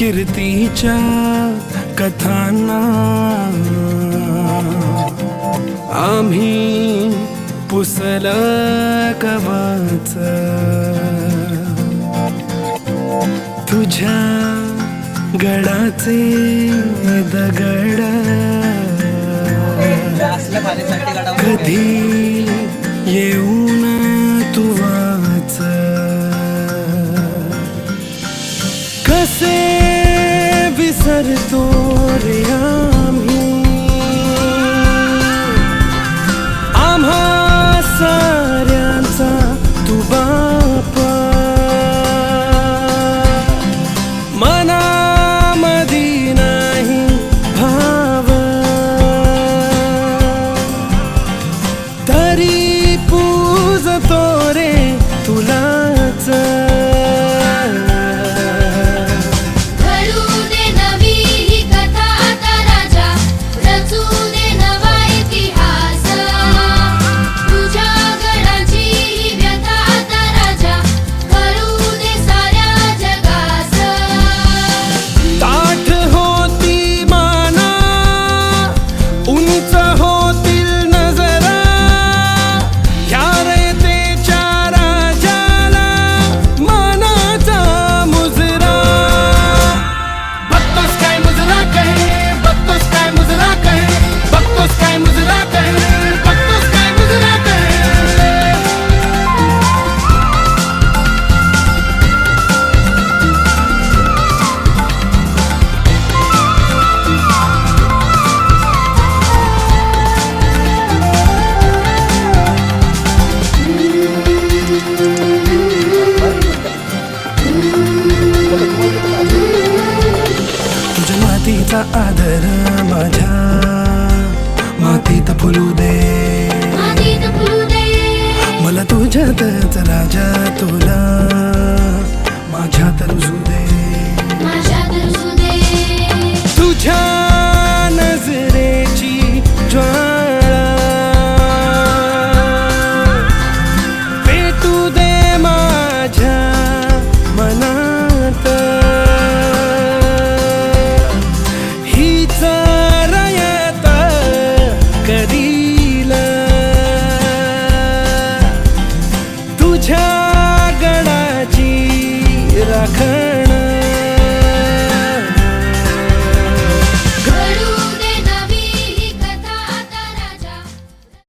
कीर्तीच्या कथांना आम्ही पुसल कवच तुझ्या गडाचे दगड कधी येऊन तू वाच कसे विसरतो रे आम्ही आम्हा साऱ्यांचा तू बापा मनामधी नाही भाव तरी पूजतो रे तुलाच मातीचा आदर माझ्या मातीत फुलू दे मला तुझ्यातच राजा तुला